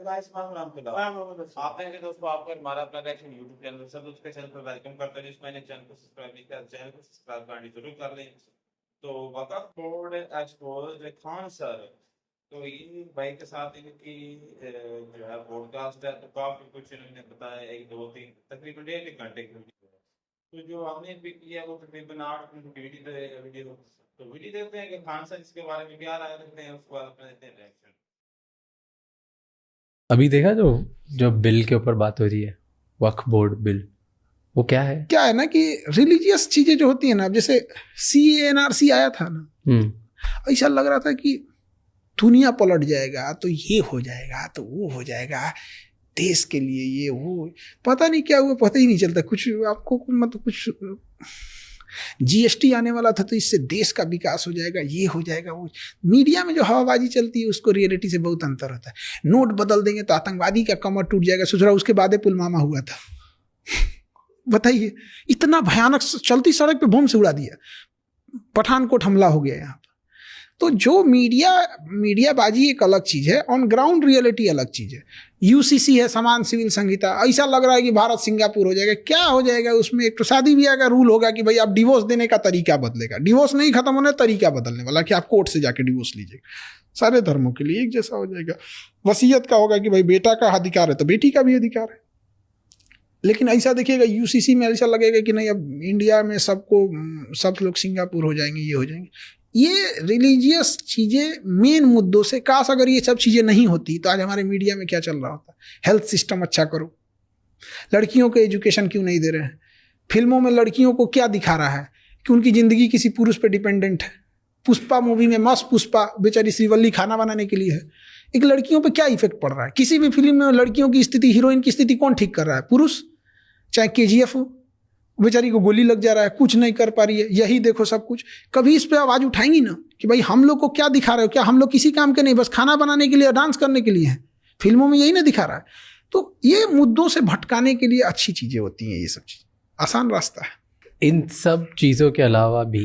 आपने के दोस्तों आपको हमारा अपना रिएक्शन YouTube चैनल सब उसके चैनल पर वेलकम करते हैं। जिस मैंने चैनल को सब्सक्राइब नहीं किया चैनल को सब्सक्राइब करनी जरूर कर लें। तो वक़्त बोर्ड एक्सपोज्ड खान सर, तो ये भाई के साथ इनकी जो है पॉडकास्ट है, तो काफी कुछ इन्होंने बताया, 1 2 3 तकरीबन 1.5 घंटे की वीडियो है। तो जो हमने भी किया वो तकरीबन 8 मिनट की वीडियो। तो वीडियो देखते हैं कि खान सर इसके बारे में क्या राय रखते हैं, उसके बाद अपना देते हैं रिएक्शन। अभी देखा जो बिल के ऊपर बात हो रही है, वक्फ बोर्ड बिल, वो क्या है ना कि रिलीजियस चीजें जो होती है ना, अब जैसे CANRC आया था ना, ऐसा लग रहा था कि दुनिया पलट जाएगा, तो ये हो जाएगा, तो वो हो जाएगा, देश के लिए ये वो, पता नहीं क्या हुआ, पता ही नहीं चलता कुछ आपको, मतलब कुछ GST आने वाला था तो इससे देश का विकास हो जाएगा, ये हो जाएगा, वो। मीडिया में जो हवाबाजी चलती है उसको रियलिटी से बहुत अंतर होता है। नोट बदल देंगे तो आतंकवादी का कमर टूट जाएगा, सोच रहा उसके बाद पुलवामा हुआ था। बताइए, इतना भयानक, चलती सड़क पे बम से उड़ा दिया, पठानकोट हमला हो गया यहाँ पर। तो जो मीडियाबाजी एक अलग चीज है, ऑन ग्राउंड रियलिटी अलग चीज है। UCC है, समान सिविल संहिता, ऐसा लग रहा है कि भारत सिंगापुर हो जाएगा। क्या हो जाएगा उसमें? एक तो शादी ब्याह का रूल होगा कि भाई आप डिवोर्स देने का तरीका बदलेगा, डिवोर्स नहीं खत्म होने तरीका बदलने वाला कि आप कोर्ट से जाके डिवोर्स लीजिएगा। सारे धर्मों के लिए एक जैसा हो जाएगा। वसीयत का होगा कि भाई बेटा का अधिकार है तो बेटी का भी अधिकार है। लेकिन ऐसा देखिएगा UCC में ऐसा लगेगा कि नहीं, अब इंडिया में सब लोग सिंगापुर हो जाएंगे, ये हो जाएंगे। ये रिलीजियस चीजें मेन मुद्दों से, काश अगर ये सब चीजें नहीं होती तो आज हमारे मीडिया में क्या चल रहा होता। हेल्थ सिस्टम अच्छा करो, लड़कियों को एजुकेशन क्यों नहीं दे रहे हैं? फिल्मों में लड़कियों को क्या दिखा रहा है कि उनकी जिंदगी किसी पुरुष पे डिपेंडेंट है। पुष्पा मूवी में मस्त पुष्पा बेचारी श्रीवल्ली खाना बनाने के लिए है। एक लड़कियों पे क्या इफेक्ट पड़ रहा है? किसी भी फिल्म में लड़कियों की स्थिति, हीरोइन की स्थिति कौन ठीक कर रहा है? पुरुष। चाहे KGF हो, बेचारी को गोली लग जा रहा है, कुछ नहीं कर पा रही है, यही देखो सब कुछ। कभी इस पे आवाज उठाएंगी ना कि भाई हम लोग को क्या दिखा रहे हो? क्या हम लोग किसी काम के नहीं, बस खाना बनाने के लिए, डांस करने के लिए हैं? फिल्मों में यही ना दिखा रहा है। तो ये मुद्दों से भटकाने के लिए अच्छी चीजें होती हैं, ये सब चीज आसान रास्ता है। इन सब चीज़ों के अलावा भी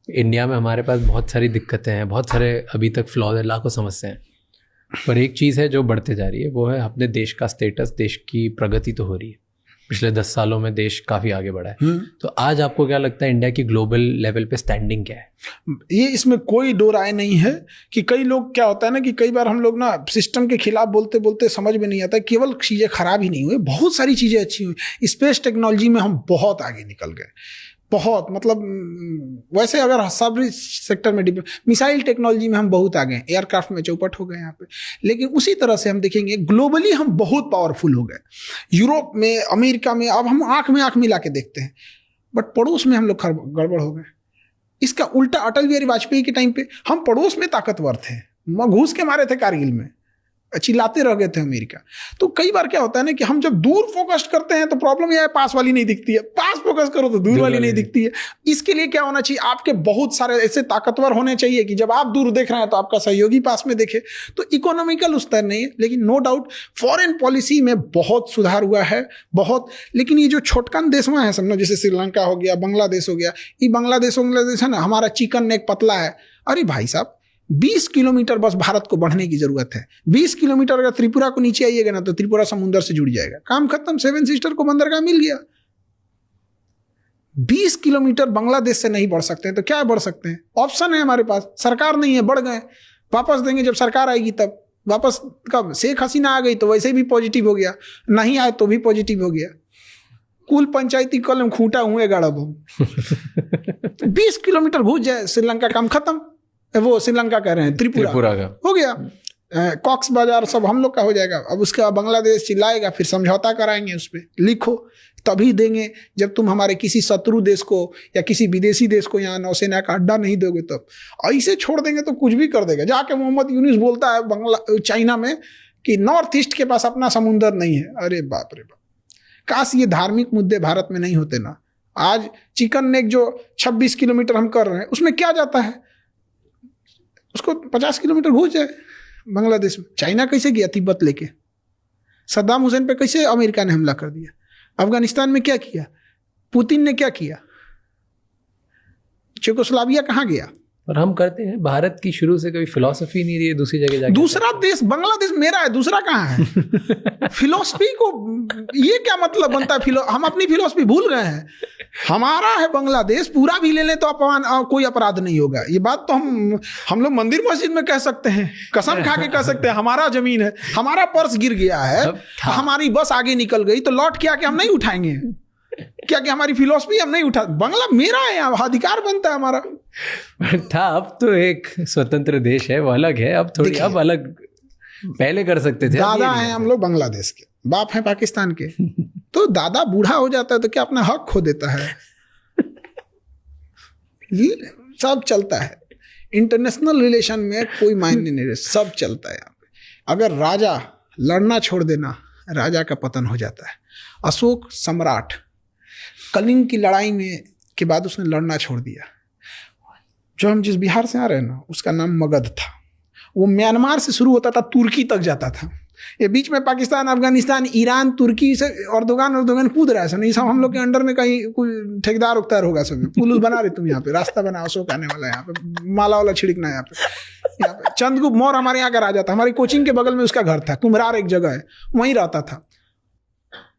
इंडिया में हमारे पास बहुत सारी दिक्कतें हैं, बहुत सारे अभी तक फ्लॉज है, लाखों समस्याएं हैं। पर एक चीज़ है जो बढ़ते जा रही है, वो है अपने देश का स्टेटस। देश की प्रगति तो हो रही है, पिछले 10 सालों में देश काफ़ी आगे बढ़ा है। तो आज आपको क्या लगता है इंडिया की ग्लोबल लेवल पे स्टैंडिंग क्या है? ये इसमें कोई दो राय नहीं है कि कई लोग, क्या होता है ना कि कई बार हम लोग ना सिस्टम के खिलाफ बोलते बोलते समझ में नहीं आता, केवल चीज़ें खराब ही नहीं हुई, बहुत सारी चीज़ें अच्छी हुई। स्पेस टेक्नोलॉजी में हम बहुत आगे निकल गए, बहुत, मतलब वैसे अगर सब सेक्टर में मिसाइल टेक्नोलॉजी में हम बहुत आगे हैं, एयरक्राफ्ट में चौपट हो गए यहाँ पे। लेकिन उसी तरह से हम देखेंगे ग्लोबली हम बहुत पावरफुल हो गए। यूरोप में, अमेरिका में अब हम आंख में आंख मिला के देखते हैं, बट पड़ोस में हम लोग गड़बड़ हो गए। इसका उल्टा अटल बिहारी वाजपेयी के टाइम पे हम पड़ोस में ताकतवर थे, घूस के मारे थे कारगिल में, चिल्लाते रह गए थे अमेरिका। तो कई बार क्या होता है ना कि हम जब दूर फोकस करते हैं तो प्रॉब्लम यह है, पास वाली नहीं दिखती है, पास फोकस करो तो दूर वाली नहीं दिखती है। इसके लिए क्या होना चाहिए? आपके बहुत सारे ऐसे ताकतवर होने चाहिए कि जब आप दूर देख रहे हैं तो आपका सहयोगी पास में देखे। तो इकोनॉमिकल उस तरह नहीं है, लेकिन नो डाउट फॉरेन पॉलिसी में बहुत सुधार हुआ है, बहुत। लेकिन ये जो छोटकन देशवा है समझो, जैसे श्रीलंका हो गया, बांग्लादेश हो गया, ये बांग्लादेश है ना, हमारा चिकन नेक पतला है। अरे भाई साहब, 20 किलोमीटर बस भारत को बढ़ने की जरूरत है। 20 किलोमीटर अगर त्रिपुरा को नीचे आइएगा ना तो त्रिपुरा समुद्र से जुड़ जाएगा, काम खत्म। 7 सिस्टर को बंदरगाह मिल गया। 20 किलोमीटर बांग्लादेश से नहीं बढ़ सकते हैं तो क्या बढ़ सकते हैं? ऑप्शन है हमारे पास, सरकार नहीं है, बढ़ गए, वापस देंगे जब सरकार आएगी तब। वापस कब? शेख हसीना आ गई तो वैसे भी पॉजिटिव हो गया, नहीं आए तो भी पॉजिटिव हो गया। कुल पंचायती कलम खूंटा हुए गाड़ा बहु 20 किलोमीटर घुस जाए श्रीलंका, काम खत्म। वो श्रीलंका कह रहे हैं, त्रिपुरा का हो गया। कॉक्स बाजार सब हम लोग का हो जाएगा। अब उसके बाद बांग्लादेश चिल्लाएगा, फिर समझौता कराएंगे, उस पर लिखो, तभी देंगे जब तुम हमारे किसी शत्रु देश को या किसी विदेशी देश को यहाँ नौसेना का अड्डा नहीं दोगे तब। ऐसे छोड़ देंगे तो कुछ भी कर देगा। जाके मोहम्मद यूनुस बोलता है चाइना में कि नॉर्थ ईस्ट के पास अपना समुंदर नहीं है। अरे बाप रे बाप, काश ये धार्मिक मुद्दे भारत में नहीं होते ना। आज चिकन नेक जो 26 किलोमीटर हम कर रहे हैं उसमें क्या जाता है? उसको 50 किलोमीटर घुस जाए बांग्लादेश में। चाइना कैसे गया तिब्बत लेके? सद्दाम हुसैन पे कैसे अमेरिका ने हमला कर दिया? अफगानिस्तान में क्या किया? पुतिन ने क्या किया? चेकोस्लोवाकिया कहाँ गया? और हम करते हैं। भारत की शुरू से कभी फिलॉसफी नहीं रही है दूसरी जगह जाके। दूसरा देश बांग्लादेश मेरा है, दूसरा कहाँ है? फिलॉसफी को ये क्या मतलब बनता है? हम अपनी फिलॉसफी भूल गए हैं। हमारा है बांग्लादेश, पूरा भी ले लें तो अपमान कोई अपराध नहीं होगा। ये बात तो हम लोग मंदिर मस्जिद में कह सकते हैं, कसम खा के कह सकते हैं। हमारा जमीन है, हमारा पर्स गिर गया है, हमारी बस आगे निकल गई तो लौट के आके हम नहीं उठाएंगे क्या? कि हमारी फिलॉसफी हम नहीं उठा, बांग्ला मेरा है, अधिकार बनता है हमारा। था, अब तो एक स्वतंत्र देश है, वो अलग है अब थोड़ी, अब अलग पहले कर सकते थे। दादा हैं हम लोग बांग्लादेश के, बाप है पाकिस्तान के। तो दादा बूढ़ा हो जाता है तो क्या अपना हक खो देता है? सब चलता है इंटरनेशनल रिलेशन में, कोई मायने नहीं, सब चलता है यहाँ पे। अगर राजा लड़ना छोड़ देना, राजा का पतन हो जाता है। अशोक सम्राट कलिंग की लड़ाई में के बाद उसने लड़ना छोड़ दिया। जो हम जिस बिहार से आ रहे हैं ना, उसका नाम मगध था। वो म्यांमार से शुरू होता था, तुर्की तक जाता था। ये बीच में पाकिस्तान, अफगानिस्तान, ईरान, तुर्की से अर्दोगान कूद रहा है। सब नहीं, सब हम लोग के अंडर में कहीं कोई ठेकेदार उकतार होगा। सब पुल बना रहे तुम यहाँ पे, रास्ता बना, अशोक आने वाला है यहाँ पे, माला वाला छिड़कना यहाँ पे। चंद्रगुप्त मौर्य हमारे यहाँ का राजा था। हमारी कोचिंग के बगल में उसका घर था, कुम्हरार एक जगह है, वहीं रहता था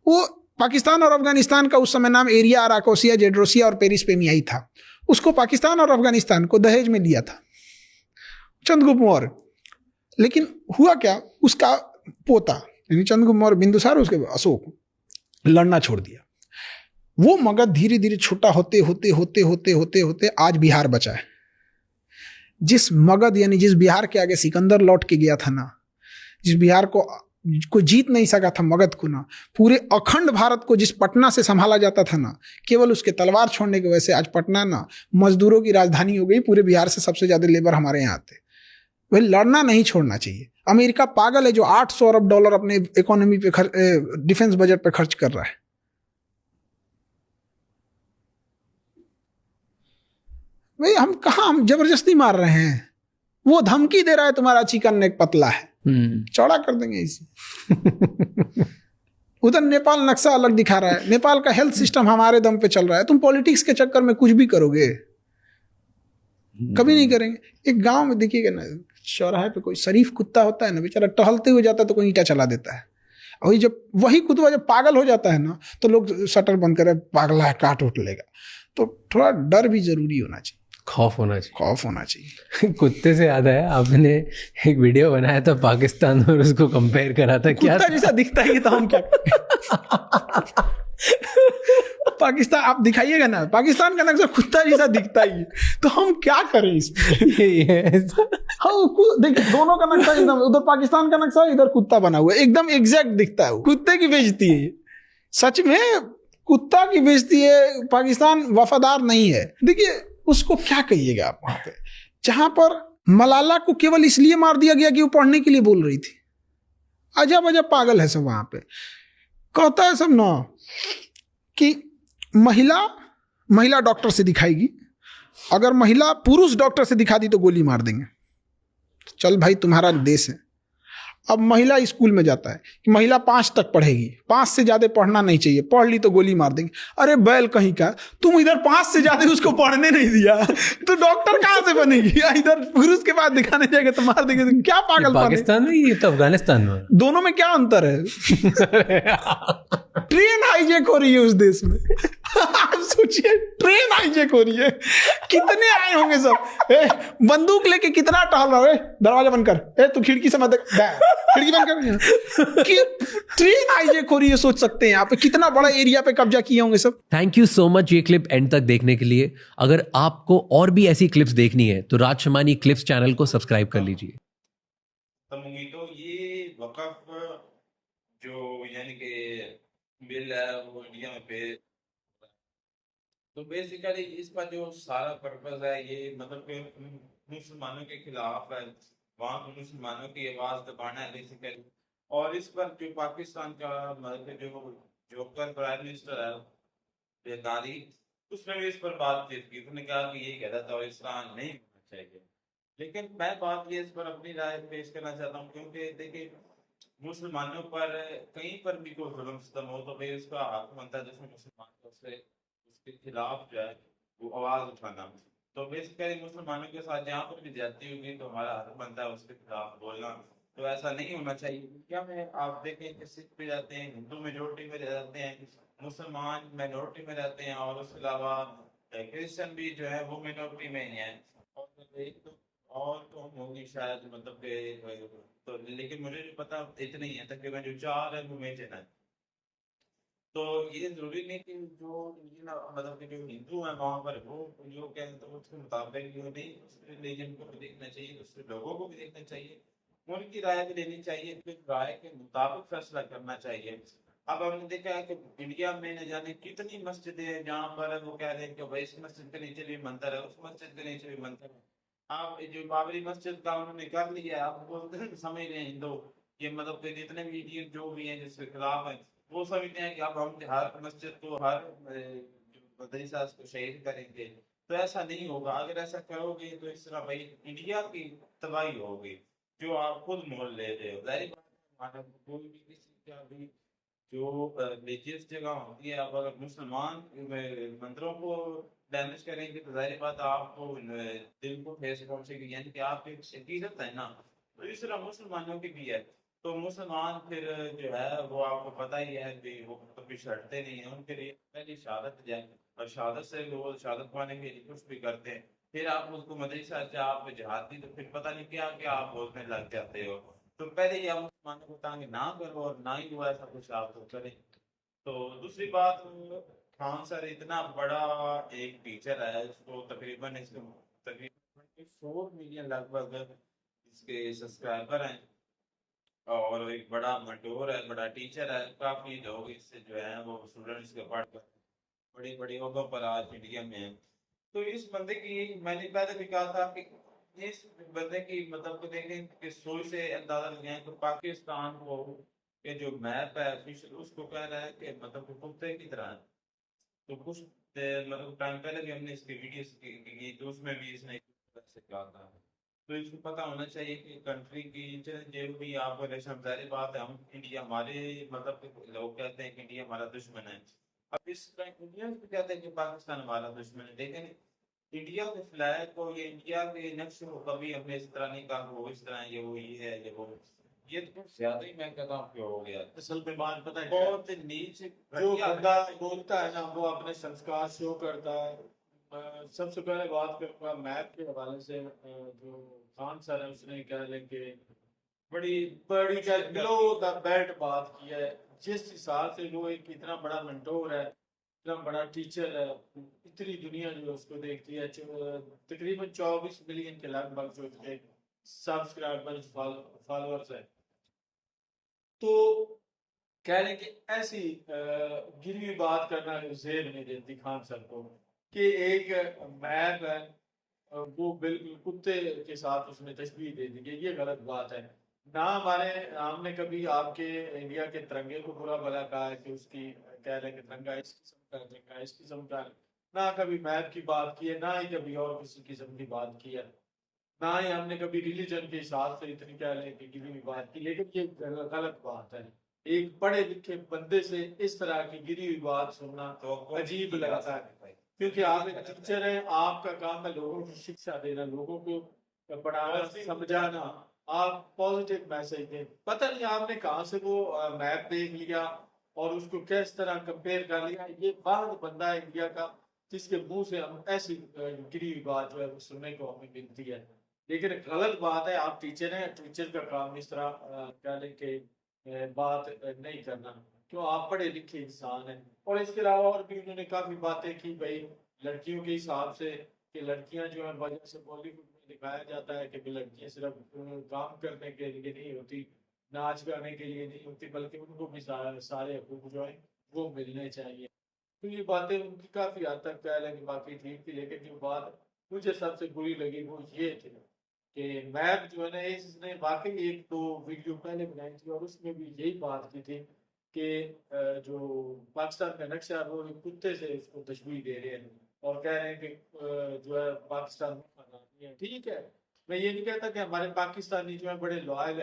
वो। पाकिस्तान और अफगानिस्तान का उस समय नाम एरिया, अराकोसिया, जेड्रोसिया और पेरिसपेमियाई था। उसको पाकिस्तान और अफगानिस्तान को दहेज में लिया था चंद्रगुप्त मौर्य। लेकिन हुआ क्या, उसका पोता यानी चंद्रगुप्त मौर्य, बिंदुसार, उसके अशोक, लड़ना छोड़ दिया। वो मगध धीरे धीरे छोटा होते होते होते होते होते होते आज बिहार बचा है। जिस मगध यानी जिस बिहार के आगे सिकंदर लौट के गया था ना, जिस बिहार को जीत नहीं सका था मगध को ना, पूरे अखंड भारत को जिस पटना से संभाला जाता था ना, केवल उसके तलवार छोड़ने की वजह से आज पटना ना मजदूरों की राजधानी हो गई। पूरे बिहार से सबसे ज्यादा लेबर हमारे यहाँ आते। वही लड़ना नहीं छोड़ना चाहिए। अमेरिका पागल है जो $800 अरब अपने इकोनॉमी पे डिफेंस बजट पे खर्च कर रहा है। भाई हम जबरदस्ती मार रहे हैं। वो धमकी दे रहा है तुम्हारा चिकन नेक पतला है, चौड़ा कर देंगे इसे। उधर नेपाल नक्शा अलग दिखा रहा है। नेपाल का हेल्थ सिस्टम हमारे दम पे चल रहा है। तुम पॉलिटिक्स के चक्कर में कुछ भी करोगे, कभी नहीं करेंगे। एक गांव में देखिएगा ना, चौराहे पे कोई शरीफ कुत्ता होता है ना, बेचारा टहलते हुए जाता है तो कोई ईंटा चला देता है। और वही कुत्ता जब पागल हो जाता है ना, तो लोग शटर बंद करे, पागल है, काट उठ लेगा। तो थोड़ा डर भी जरूरी होना चाहिए, खौफ होना चाहिए। कुत्ते से याद आया, आपने एक वीडियो बनाया था पाकिस्तान और उसको कंपेयर करा था। क्या कुत्ता जैसा दिखता है तो हम क्या पाकिस्तान आप दिखाइएगा ना, पाकिस्तान का नक्शा कुत्ता जैसा दिखता ही, तो हम क्या करें इसमें? देखिए दोनों का नक्शा एकदम, उधर पाकिस्तान का नक्शा, इधर कुत्ता बना हुआ है, एकदम एग्जैक्ट दिखता है। कुत्ते की बेइज्जती है, सच में कुत्ता की बेइज्जती है। पाकिस्तान वफादार नहीं है। देखिए उसको क्या कहिएगा आप, वहां पे जहां पर मलाला को केवल इसलिए मार दिया गया कि वो पढ़ने के लिए बोल रही थी। अजब अजब पागल है सब वहां पे। कहता है सब ना कि महिला डॉक्टर से दिखाएगी, अगर महिला पुरुष डॉक्टर से दिखा दी तो गोली मार देंगे। चल भाई तुम्हारा देश है। अब महिला स्कूल में जाता है कि महिला 5 तक पढ़ेगी, 5 से ज्यादा पढ़ना नहीं चाहिए, पढ़ ली तो गोली मार देंगे। अरे बैल कहीं का, तुम इधर 5 से ज्यादा उसको पढ़ने नहीं दिया तो डॉक्टर कहाँ से बनेगी? इधर पुरुष के पास दिखाने जाएगा तो मार देंगे। तो क्या पागल पाकिस्तान में, ये तो अफगानिस्तान में, दोनों में क्या अंतर है? ट्रेन हाईजैक हो रही है उस देश में। आप सोचिए, ट्रेन हाईजैक हो रही है। कितने आए होंगे सब, बंदूक लेके कितना टहल रहा है। दरवाजा बंद कर, तू खिड़की से मत, खिड़की बंद कर। कि ट्रेन हाईजैक हो रही है, सोच सकते हैं आप कितना बड़ा एरिया पे कब्जा किए होंगे सब। थैंक यू सो मच ये क्लिप एंड तक देखने के लिए। अगर आपको और भी ऐसी क्लिप्स देखनी है तो राज शमानी क्लिप्स चैनल को सब्सक्राइब कर लीजिए। तो ये वक़्फ़ जो यानी कि बिल है वो इंडिया में पे, तो बेसिकली इसका जो सारा पर्पस है ये मतलब कि मुसलमानों के खिलाफ है, वहाँ पर मुसलमानों की आवाज़ दबाना है बेसिकली। और इस पर जो पाकिस्तान का मतलब जो जोकर प्राइम मिनिस्टर है बेगारी, उसने भी इस पर बातचीत की। उसने कहा कि ये कहता था इस्लाम नहीं होना चाहिए। लेकिन मैं बात ये इस पर अपनी राय पेश करना चाहता हूँ, क्योंकि देखिए मुसलमानों पर कहीं पर भी कोई जुल्म सितम हो तो भाई उसका हक बनता है जिसमें मुसलमान उसके खिलाफ जो है वो आवाज उठाना। तो बेसिकली मुसलमानों के साथ जहाँ पर भी ज्यादती होगी तो हमारा हक बनता है उसके खिलाफ बोलना। तो ऐसा नहीं होना चाहिए। क्या में आप देखें कि सिख पे जाते हैं, हिंदू मेजोरिटी में रहते हैं, मुसलमान माइनॉरिटी में रहते हैं, और उसके अलावा क्रिश्चियन भी जो है वो मिनोरिटी में ही है। और एक तो और तो होंगी शायद, मतलब कि तो लेकिन मुझे जो पता इतनी ही है, तकरीबन जो चार है वो मेजर है। तो ये जरूरी नहीं कि जो इंडियन मतलब कि जो हिंदू है वहां पर वो जो कहते हैं तो उसके मुताबिक जो नहीं, दूसरे रिलीजन को भी देखना चाहिए, दूसरे लोगों को भी देखना चाहिए, उनकी राय भी लेनी चाहिए, फिर राय के मुताबिक फैसला करना चाहिए। अब हमने देखा है कि इंडिया में न जाने कितनी मस्जिदें हैं जहाँ पर वो कह रहे हैं कि भाई इस मस्जिद के नीचे भी मंदिर है, उस मस्जिद के नीचे भी मंदिर है। आप ये जो बाबरी मस्जिद का उन्होंने कर लिया है, आप वो समझ रहे हैं हिंदू, ये मतलब कि जितने भी इंडियन जो भी हैं जिसके खिलाफ है, वो समझते हैं कि अब हम हर मस्जिद को हर जो मदरसा को शहीद करेंगे। तो ऐसा नहीं होगा। अगर ऐसा करोगे तो इस तरह भाई इंडिया की तबाही होगी, जो आप खुद मोल ले रहे हो। जाहिर बात है, हमारा कोई भी किसी का भी जो रिलीजियस जगह होती है, अब अगर मुसलमान मंदिरों को डैमेज करेंगे तो जाहिर बात है आपको दिल को ठेस पहुंचेगी, यानी कि आपकी अकीदत है ना। तो इस तरह मुसलमानों की भी है। तो मुसलमान फिर जो है वो आपको पता ही है कि वो कभी छटते नहीं है, उनके लिए पहली शहादत जाए, और शहादत से वो शहादत पाने के लिए कुछ भी करते हैं। फिर आप उसको मदरसा से आप जहाद दी तो फिर पता नहीं क्या क्या आप बोलने लग जाते हो। तो पहले ही आप मुसलमानों को तंग ना करो, और ना ही वो ऐसा कुछ आप तो करें। तो दूसरी बात, खान सर इतना बड़ा एक टीचर है, इसको तकरीबन इसके तकरीबन 24 मिलियन लगभग इसके सब्सक्राइबर हैं, और एक बड़ा मंटोर है, बड़ा टीचर है। काफी लोग इससे जो है वो स्टूडेंट्स के पढ़ कर बड़ी बड़ी ओहदों पर आज मीडिया में है। तो इस बंदे की मैंने पहले भी कहा था कि इस बंदे की मतलब को देखें कि सोच से अंदाजा लगाएं कि पाकिस्तान को ये जो मैप है ऑफिशियल उसको कह रहा है कि मतलब कि कुत्ते की तरह है। तो कुछ मतलब टाइम पहले भी हमने इसकी वीडियोस की तो उसमें भी इसने से कहा था। तो इसको पता होना चाहिए कि कंट्री की जो भी आप रेशम, जाहिर बात है हम इंडिया हमारे मतलब कि लोग कहते हैं कि इंडिया हमारा दुश्मन है। अब इस इंडियंस भी कहते हैं कि पाकिस्तान हमारा दुश्मन है, लेकिन इंडिया के फ्लैग को या इंडिया के नक्शे को कभी हमने इस तरह नहीं कहा वो इस तरह ये वो ये है ये वो। ये तो कुछ ज्यादा ही मैं कहता हूँ क्यों हो गया। असल में बात पता है क्या है? बहुत नीचे जो घटिया बंदा है। बोलता है ना वो अपने संस्कार शो करता है। सबसे पहले बात करूंगा मैप के हवाले से। जो खान सर है उसने कह लेंगे बड़ी बड़ी क्या बिलो द बेल्ट बात की है। जिस हिसाब से वो एक इतना बड़ा मेंटोर है, इतना बड़ा टीचर है, इतनी दुनिया जो उसको देखती है। तकरीबन 24 मिलियन के लगभग जो उसके सब्सक्राइबर्स फॉलोअर्स है। तो कह रहे हैं कि ऐसी गिरी हुई बात करना जेब नहीं देती खान सर को कि एक मैप है वो बिल्कुल कुत्ते के साथ उसने तशबीह दे दी है। ये गलत बात है। ना हमने कभी आपके इंडिया के तिरंगे को बुरा भला कहा है कि उसकी कह रहे हैं कि तिरंगा इस किस्म का, तिरंगा इस किस्म का। ना कभी मैप की बात की है, ना ही कभी और किसी किस्म की बात की है, ना ही हमने कभी रिलीजन के हिसाब से इतनी कह लें कि गिरी हुई बात की। लेकिन ये गलत बात है। एक पढ़े लिखे बंदे से इस तरह की गिरी हुई बात सुनना तो अजीब लगता है। क्योंकि आप एक टीचर हैं, आपका काम है लोगों को शिक्षा देना, लोगों को पढ़ाना समझाना। आप पॉजिटिव मैसेज दें। पता नहीं आपने कहाँ से वो मैप देख लिया और उसको किस तरह कंपेयर कर लिया। ये वाहिद बंदा है इंडिया का जिसके मुंह से हम ऐसी गिरी हुई बात जो है वो सुनने को हमें मिलती है। लेकिन गलत बात है। आप टीचर हैं, टीचर का काम इस तरह कह लें कि बात नहीं करना। क्यों, आप पढ़े लिखे इंसान हैं। और इसके अलावा और भी उन्होंने काफी बातें की भाई लड़कियों के हिसाब से कि लड़कियां जो है वजह से बॉलीवुड में दिखाया जाता है कि लड़कियां सिर्फ काम करने के लिए नहीं होती, नाच गाने के लिए नहीं होती, बल्कि उनको भी सारे हकूक जो है वो मिलने चाहिए। तो ये बातें उनकी काफी हद तक कह लें कि बाकी ठीक थी। लेकिन जो बात मुझे सबसे बुरी लगी वो ये थी कि मैप जो है ना इसने वाकई एक दो वीडियो पहले बनाई थी और उसमें भी यही बात की थी कि जो पाकिस्तान का नक्शा है वो एक कुत्ते से उसको तशबीह दे रहे हैं और कह रहे हैं कि जो है पाकिस्तान में आज़ादी है। ठीक है, मैं ये नहीं कहता कि हमारे पाकिस्तानी जो है बड़े लॉयल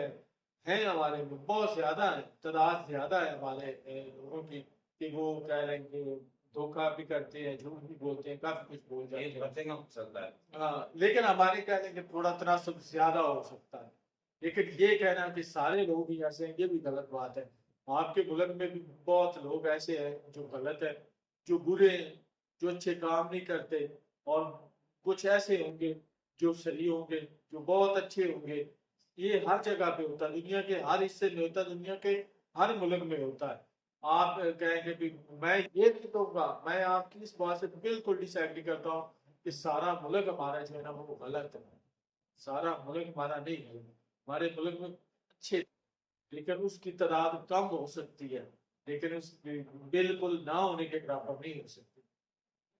हैं हमारे में बहुत ज्यादा है, तादाद ज्यादा है हमारे लोगों की कि वो कह रहे हैं कि धोखा भी करते हैं, झूठ भी बोलते हैं, काफी कुछ बोल जाते ये हैं। बच्चे कम चलता है। हाँ, लेकिन हमारे कहने के थोड़ा तनासब ज्यादा हो सकता है, लेकिन ये कहना कि सारे लोग ही ऐसे हैं ये भी गलत बात है। आपके मुल्क में भी बहुत लोग ऐसे हैं जो गलत है, जो बुरे हैं, जो अच्छे काम नहीं करते, और कुछ ऐसे होंगे जो सही होंगे, जो बहुत अच्छे होंगे। ये हर जगह पे होता है, दुनिया के हर हिस्से में होता है, दुनिया के हर मुल्क में होता है। आप कहेंगे कि मैं ये नहीं कहूँगा, मैं आपकी इस बात से बिल्कुल डिसएग्री करता हूँ कि सारा मुल्क हमारा जो है ना वो गलत है। सारा मुल्क हमारा नहीं है, हमारे मुल्क में अच्छे, लेकिन उसकी तादाद कम हो सकती है, लेकिन उस बिल्कुल ना होने के बराबर नहीं हो सकती।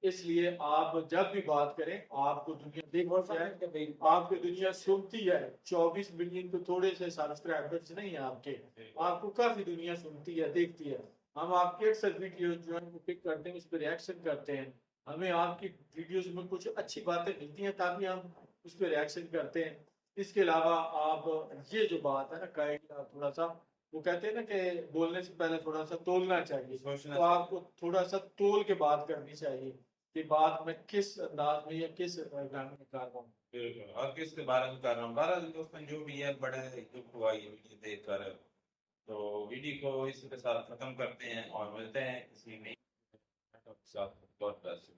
इसलिए आप जब भी बात करें, आपको दुनिया देखो जाए, आपको दुनिया सुनती है। 24 मिलियन तो थोड़े से सब्सक्राइबर्स नहीं है आपके, आपको काफी दुनिया सुनती है, देखती है। हम आपके अक्सर वीडियो जो है वो पिक करते हैं, उस पर रिएक्शन करते हैं। हमें आपकी वीडियोस में कुछ अच्छी बातें मिलती हैं ताकि हम उस पर रिएक्शन करते हैं। इसके अलावा आप ये जो बात है ना, कहेंगे आप थोड़ा सा, वो कहते हैं ना कि बोलने से पहले थोड़ा सा तोलना चाहिए, तो आपको थोड़ा सा तोल के बात करनी चाहिए कि बात में किस अंदाज में या किस ढंग में कर रहा हूँ। बिल्कुल, और किसके बारे में कर रहा हूँ। बहरहाल दोस्तों, जो भी है बड़े दुख हुआ ये वीडियो देखकर, तो वीडियो को इसी के साथ खत्म करते हैं और मिलते हैं किसी नई के साथ। God bless you.